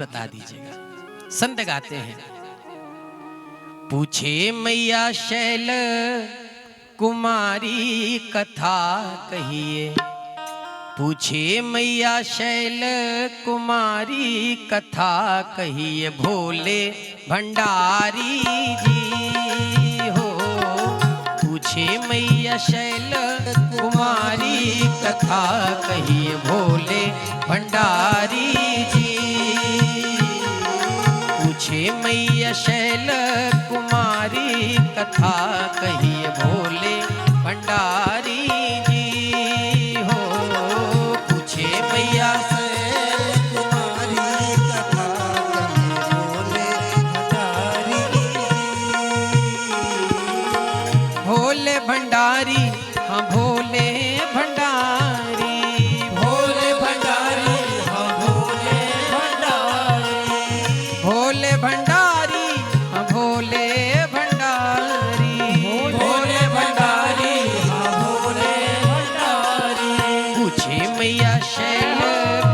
बता दीजिएगा। संत गाते हैं, पूछे मैया शैल कुमारी कथा कहिए, पूछे मैया शैल कुमारी कथा कहिए, भोले भंडारी जी हो। पूछे मैया शैल कुमारी कथा कहिए, भोले भंडारी जी। पूछे मैया शैल कुमारी कथा कहिए, भोले भंडारी जी हो। पूछे मैया शैल कुमारी कथा कहिए, भोले भंडारी। भोले भंडारी, हाँ भोले भंडारी, भोले भंडारी, हाँ भोले भंडारी, भोले भंडारी, हाँ भोले भंडारी, भोले भंडारी, हाँ भोले भंडारी। पूछे मैया शैल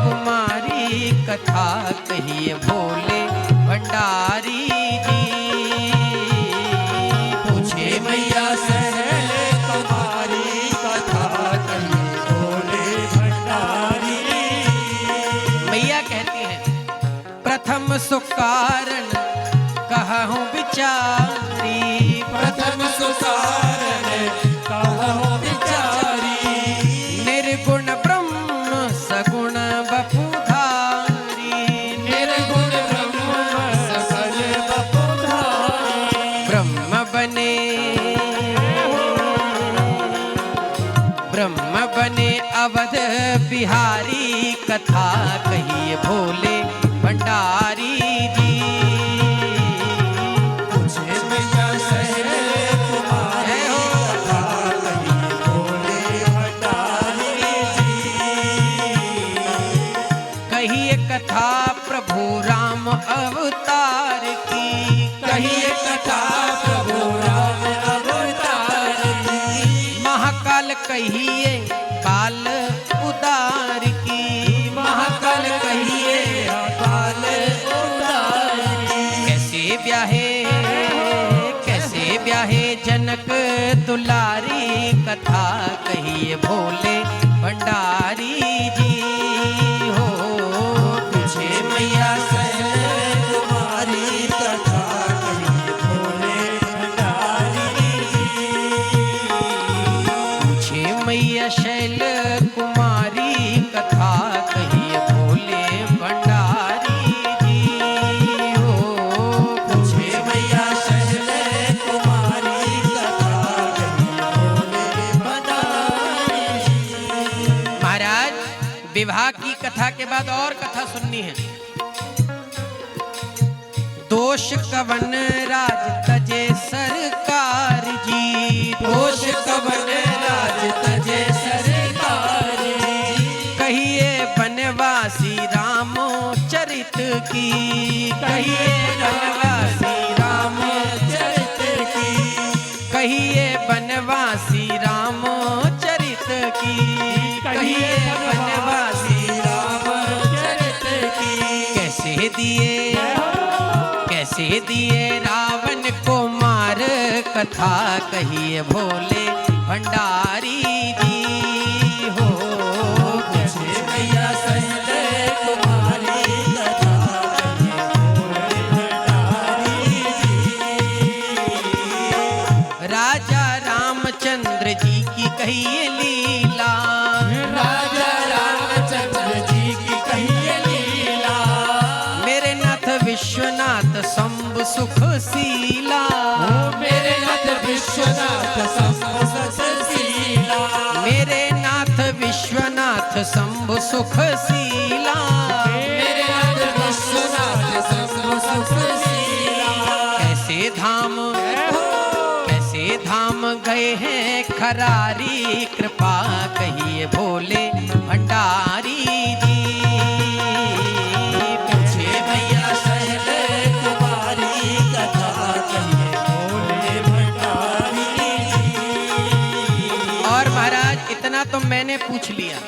कुमारी कथा कहिए, भोले भंडारी जी। पूछे मैया शैल कुमारी कथा कहिए, भोले भंडारी। मैया कहती हैं, प्रथम सुकारण कहूँ विचारी, प्रथम सुकारण कहूँ विचारी, निर्गुण ब्रह्म सगुण बपुधारी, निर्गुण ब्रह्म सगुण बपुधारी। ब्रह्म बने, ब्रह्म बने अवध बिहारी कथा कहिए, भोले भंडारी जी। पूछे मैया शैल कुमारी कथा कहिए, भोले भंडारी जी। कहिए कथा प्रभु राम अवतार की, कहिए कथा प्रभु राम अवतार की, महाकाल कहिए काल उदार की, महाकाल कहिए काल उदार की। कैसे ब्याहे जनक दुलारी कथा कहिए, भोले भंडारी जी हो। पूछे मैया शैल कुमारी कथा कहिए, भोले भंडारी जी। पूछे मैया शैल कुमारी कथा कहिए, भोले भंडारी जी हो। पूछे मैया शैल कुमारी कथा कहिए, भोले भंडारी जी। महाराज, विवाह की कथा के बाद और कथा सुननी है। दोष कवन राज तजे सरकार जी, दोष कवन राज तजे सरकार जी। कहिए बनवासी रामो चरित की, कहिए बनवासी रामो चरित की, कहिए बनवासी रामो चरित की, कहिए बनवासी राम चरित की। कैसे दिए रावण को मार कथा कहिए, भोले भंडारी जी हो। पूछे मैया शैल कुमारी कथा कहिए, भोले भंडारी जी। राजा रामचंद्र जी की कहिए लीला, राजा रामचंद्र जी की कहिए लीला, मेरे नाथ विश्वनाथ शंभु सुखशीला, मेरे नाथ विश्वनाथ शंभु सुखशीला, मेरे नाथ विश्वनाथ शंभु सुखशीला। मेरे नाथ विश्वनाथ शंभु सुखशीला। कैसे धाम गए हैं खरारी कृपा कहिए, भोले भंडारी जी। पूछे मैया शैल कुमारी कथा कहिए, भोले भंडारी जी। और महाराज, इतना तो मैंने पूछ लिया,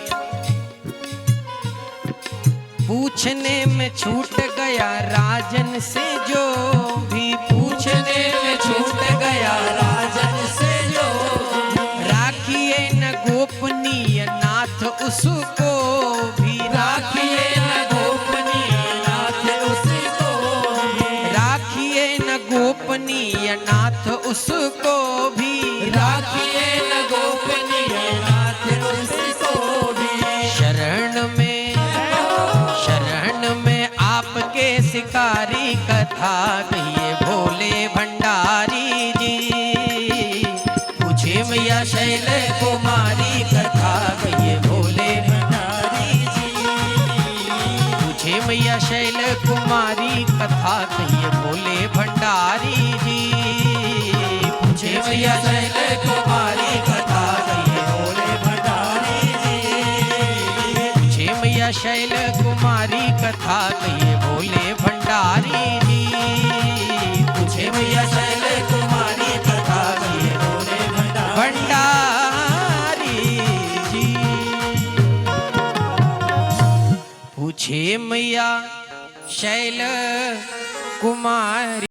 पूछने में में छूट गया राजन से जो भी पूछने में छूट गया राजन से जो राखिए न गोपनीय नाथ उसको भी राखिए न गोपनीय नाथ उसको राखिए न गोपनीय नाथ उसको भी राखिए न गोपनीय नाथ उसको भी शरण में आपके शिकारी कथा कहिए भोले भंडारी जी पूछे मैया शैल कुमारी कथा कहिए भोले भंडारी जी पूछे मैया शैल कुमारी कथा कहिए भोले भंडारी जी पूछे मैया शैल कुमारी कथा कहिए भोले भंडारी जी पूछे मैया शैल कुमारी कथा कहिए भोले भंडारी जी पूछे मैया शैल कुमारी कथा कहिए भोले भंडारी जी पूछे मैया शैल कुमारी